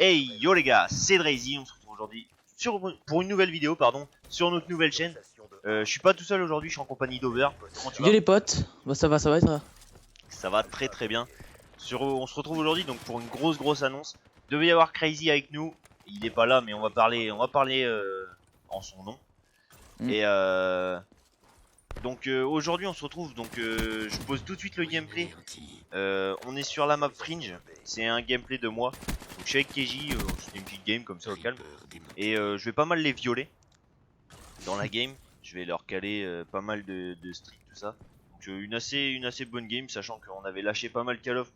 Hey yo les gars, c'est Drazy, on se retrouve aujourd'hui pour une nouvelle vidéo sur notre nouvelle chaîne. Je suis pas tout seul aujourd'hui, je suis en compagnie d'Over. Comment tu vas? Yo les potes, bah ça va être. Ça va très très bien. On se retrouve aujourd'hui donc pour une grosse annonce. Il devait y avoir Crazy avec nous, il est pas là mais on va parler en son nom. Et donc aujourd'hui on se retrouve je pose tout de suite le gameplay. On est sur la map Fringe, c'est un gameplay de moi. Donc je suis avec Keiji, c'était une petite game comme ça au calme. Et je vais pas mal les violer dans la game. Je vais leur caler pas mal de streak, tout ça. Donc une assez bonne game, sachant qu'on avait lâché pas mal Call of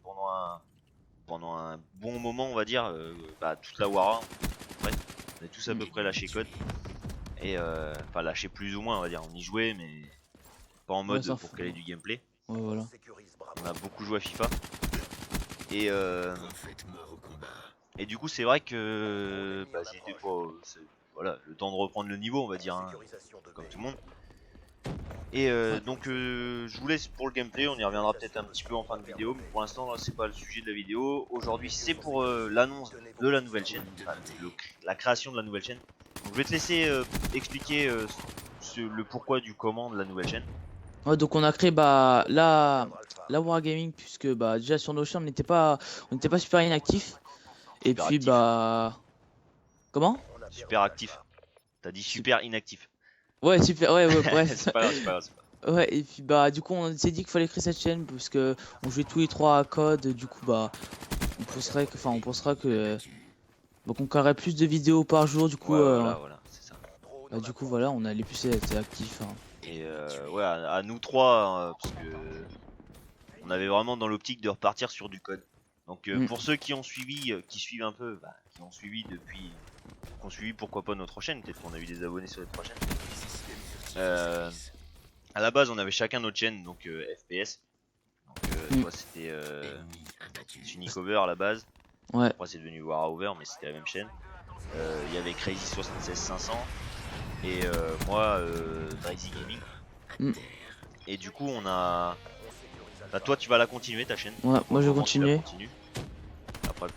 pendant un bon moment, on va dire. Toute la Wara. Ouais, on a tous à peu près lâché code. Et enfin lâché plus ou moins, on va dire. On y jouait, mais pas en mode pour caler du gameplay. Ouais, voilà. On a beaucoup joué à FIFA. Et du coup, c'est vrai que j'ai des fois, voilà, le temps de reprendre le niveau, on va dire, hein, comme tout le monde. Et je vous laisse pour le gameplay, on y reviendra peut-être un petit peu en fin de vidéo, mais pour l'instant, là, c'est pas le sujet de la vidéo. Aujourd'hui, c'est pour l'annonce de la nouvelle chaîne, la création de la nouvelle chaîne. Donc, je vais te laisser expliquer le pourquoi du comment de la nouvelle chaîne. Ouais, donc on a créé la Wargaming, puisque déjà sur nos chaînes on n'était pas super inactifs. Et Super puis actif. comment? Super actif. T'as dit super inactif. Ouais, super, ouais, bref. C'est pas grave, c'est pas grave. Ouais, et puis du coup on s'est dit qu'il fallait créer cette chaîne parce que on jouait tous les trois à code, du coup on pensera que qu'on créerait plus de vidéos par jour, du coup Ouais, voilà, c'est ça. du coup voilà, on allait plus être actifs, hein. Et ouais, à nous trois, parce que on avait vraiment dans l'optique de repartir sur du code. Donc pour ceux qui ont suivi, qui suivent un peu, qui ont suivi qui ont suivi pourquoi pas notre chaîne, peut-être qu'on a eu des abonnés sur les trois chaînes. À la base, on avait chacun notre chaîne, donc FPS. Donc toi c'était Unicover à la base. Ouais. Après c'est devenu Waraover, mais c'était la même chaîne. Il y avait Crazy 76500 et moi Drazy Gaming. Et du coup on a... toi tu vas la continuer ta chaîne. Ouais, moi je vais continuer. continuer. Après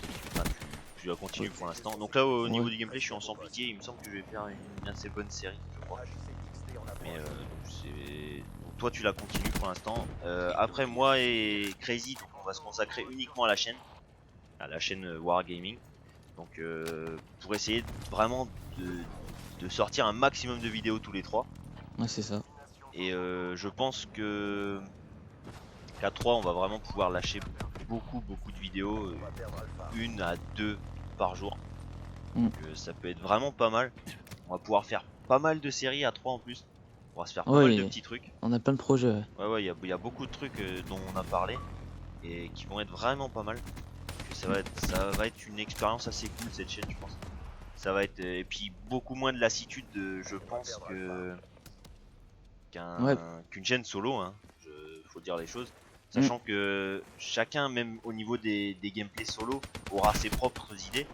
tu vas continuer pour l'instant. Donc là au niveau du gameplay je suis en sans pitié. Il me semble que je vais faire une assez bonne série je crois. Mais donc toi tu la continues pour l'instant. Après moi et Crazy donc on va se consacrer uniquement à la chaîne Wargaming. Donc pour essayer vraiment de sortir un maximum de vidéos tous les trois. Ouais, c'est ça. Et je pense que qu'à 3 on va vraiment pouvoir lâcher beaucoup de vidéos, une à deux par jour. Donc ça peut être vraiment pas mal. On va pouvoir faire pas mal de séries à 3 en plus. On va se faire pas mal de petits trucs. On a plein de projets. Ouais, il y a beaucoup de trucs dont on a parlé et qui vont être vraiment pas mal. Ça va être une expérience assez cool cette chaîne, je pense. Ça va être et puis beaucoup moins de lassitude, je pense qu'une chaîne solo, hein. Faut dire les choses. Sachant que chacun, même au niveau des gameplays solo, aura ses propres idées.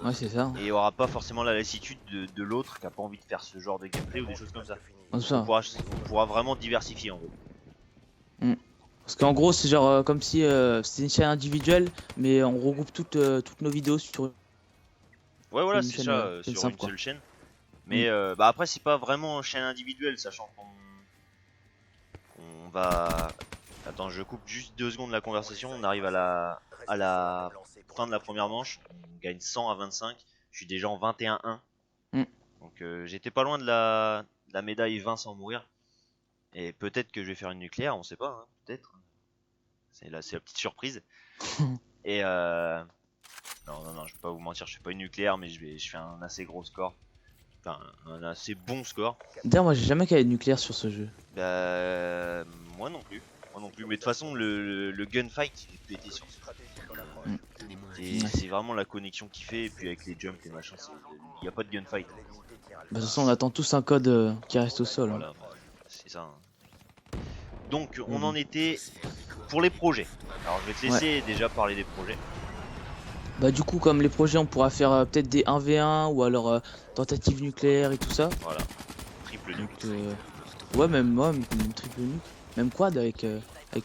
Ouais, c'est ça. Et aura pas forcément la lassitude de l'autre qui a pas envie de faire ce genre de gameplay ou des choses comme ça. On pourra vraiment diversifier en gros. Parce qu'en gros c'est genre comme si c'était une chaîne individuelle, mais on regroupe toutes nos vidéos sur... Ouais voilà, c'est ça, sur une seule chaîne. Mais après c'est pas vraiment une chaîne individuelle, sachant qu'on va... Attends, je coupe juste 2 secondes la conversation, on arrive à la fin de la première manche, on gagne 100 à 25, je suis déjà en 21-1. Donc j'étais pas loin de la médaille 20 sans mourir. Et peut-être que je vais faire une nucléaire, on sait pas, hein, peut-être. C'est la petite surprise. Et non, je vais pas vous mentir, je fais pas une nucléaire, mais je fais un assez gros score. Enfin, un assez bon score. D'ailleurs, moi j'ai jamais calé de nucléaire sur ce jeu. Moi non plus. Mais de toute façon, le gunfight, il est pété sur ce jeu. C'est vraiment la connexion qui fait, et puis avec les jumps et machin, il n'y a pas de gunfight. De toute façon, on attend tous un code qui reste au sol. Voilà, c'est ça. Donc, on en était pour les projets. Alors, je vais te laisser déjà parler des projets. Du coup, comme les projets, on pourra faire peut-être des 1v1 ou alors tentative nucléaire et tout ça. Voilà, triple nuke. Ouais, même triple nuke. Même quad avec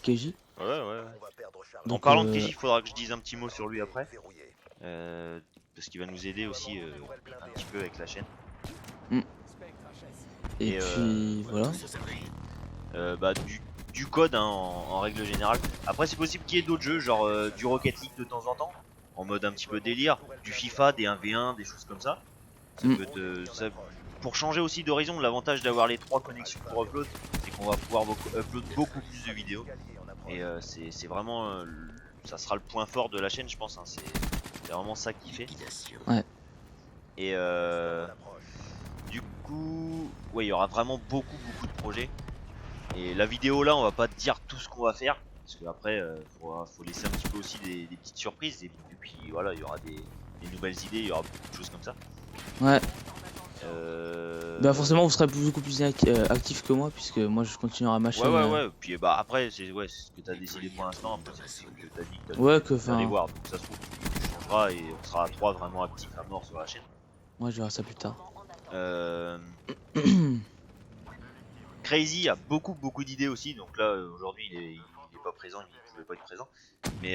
Keiji. Ouais. Donc, en parlant de Keiji, il faudra que je dise un petit mot sur lui après. parce qu'il va nous aider aussi un petit peu avec la chaîne. Et puis voilà. Bah, du code hein, en règle générale. Après c'est possible qu'il y ait d'autres jeux, genre du Rocket League de temps en temps, en mode un petit peu délire, du FIFA, des 1v1, des choses comme ça. Ça peut te, pour changer aussi d'horizon, l'avantage d'avoir les 3 connexions pour upload, c'est qu'on va pouvoir upload beaucoup plus de vidéos. Et c'est vraiment, ça sera le point fort de la chaîne, je pense. Hein. C'est vraiment ça qui fait. Ouais. Et du coup, ouais, il y aura vraiment beaucoup de projets. Et la vidéo là, on va pas te dire tout ce qu'on va faire, parce qu'après, faut laisser un petit peu aussi des petites surprises. Et puis voilà, il y aura des nouvelles idées, il y aura beaucoup de choses comme ça. Ouais. Bah forcément vous serez beaucoup plus actif que moi puisque moi je continuerai ma chaîne. Ouais. Puis bah après c'est ce que t'as décidé pour l'instant. Après c'est ce que t'as dit que t'allais voir. Donc ça se trouve tu changeras et on sera à 3 vraiment actifs à mort sur la chaîne. Ouais, je verrai ça plus tard. Crazy a beaucoup d'idées aussi. Donc là aujourd'hui il est pas présent, il pouvait pas être présent. Mais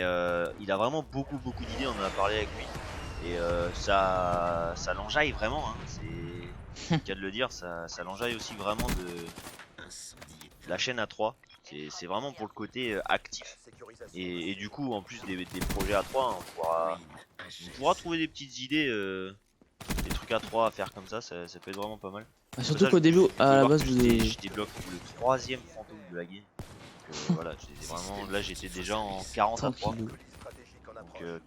il a vraiment beaucoup d'idées. On en a parlé avec lui. Et ça l'enjaille vraiment. Hein. C'est le cas de le dire. Ça l'enjaille aussi vraiment de la chaîne à 3. C'est vraiment pour le côté actif. Et du coup, en plus des projets à 3, hein, on pourra trouver des petites idées, des trucs à 3 à faire comme ça peut être vraiment pas mal. Bah, surtout qu'au début, à la base, je débloque le 3ème fantôme de la game. Donc voilà, là j'étais déjà en 40 à 3. Donc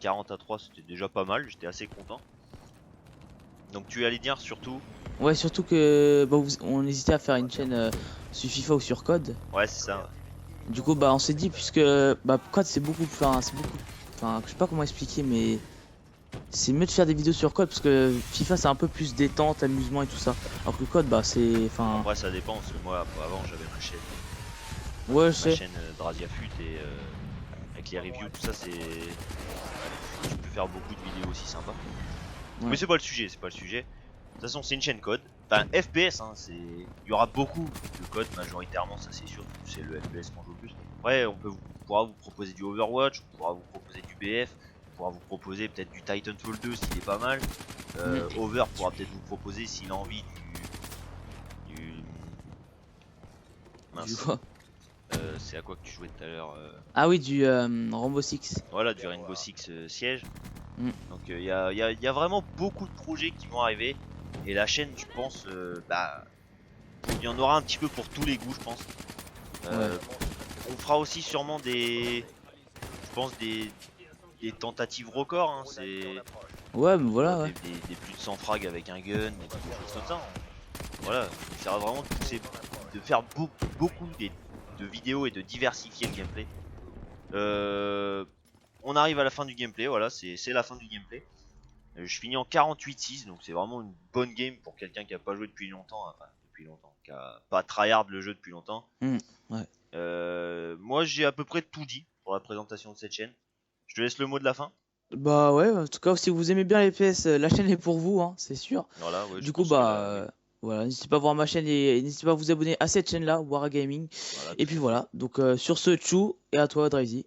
40 à 3 c'était déjà pas mal, j'étais assez content. Donc tu allais dire surtout. Ouais, surtout que bah, on hésitait à faire une chaîne sur FIFA ou sur Code. Ouais, c'est ça. Du coup, bah on s'est dit puisque bah Code c'est beaucoup, enfin je sais pas comment expliquer, mais c'est mieux de faire des vidéos sur Code parce que FIFA c'est un peu plus détente, amusement et tout ça. Alors que Code, bah c'est, enfin. Après ça dépend parce que moi avant j'avais ma chaîne. Ouais, je sais. Ma chaîne Draziafut et avec les reviews tout ça c'est. Tu peux faire beaucoup de vidéos aussi sympas. Ouais. Mais c'est pas le sujet, De toute façon, c'est une chaîne code. Enfin, FPS, hein, il y aura beaucoup de code majoritairement, ça c'est sûr. C'est le FPS qu'on joue le plus. Après, on pourra vous proposer du Overwatch, on pourra vous proposer du BF, on pourra vous proposer peut-être du Titanfall 2 s'il est pas mal. Over pourra peut-être vous proposer s'il a envie du... Mince. C'est à quoi que tu jouais tout à l'heure Ah oui, du Rainbow Six. Voilà, du Rainbow Six Siege. Donc il y a vraiment beaucoup de projets qui vont arriver. Et la chaîne, je pense, il y en aura un petit peu pour tous les goûts, je pense. On fera aussi sûrement des tentatives records. Hein, ouais, mais voilà. Ouais. Des plus de 100 frags avec un gun, des choses comme ça. Voilà, on essaiera vraiment de faire beaucoup de vidéos et de diversifier le gameplay. On arrive à la fin du gameplay, voilà, c'est la fin du gameplay. Je finis en 48-6, donc c'est vraiment une bonne game pour quelqu'un qui a pas joué depuis longtemps, qui a pas tryhard le jeu depuis longtemps. Ouais. Moi j'ai à peu près tout dit pour la présentation de cette chaîne. Je te laisse le mot de la fin. Bah ouais, en tout cas si vous aimez bien les PS, la chaîne est pour vous, hein, c'est sûr. Voilà, ouais, du coup bah voilà, n'hésitez pas à voir ma chaîne et n'hésitez pas à vous abonner à cette chaîne là, Wargaming. Voilà, et puis voilà, donc sur ce, tchou, et à toi Drazy.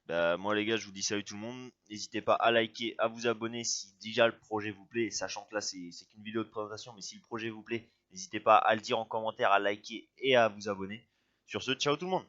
Bah, moi les gars, je vous dis salut tout le monde. N'hésitez pas à liker, à vous abonner si déjà le projet vous plaît. Sachant que là c'est qu'une vidéo de présentation, mais si le projet vous plaît, n'hésitez pas à le dire en commentaire, à liker et à vous abonner. Sur ce, ciao tout le monde.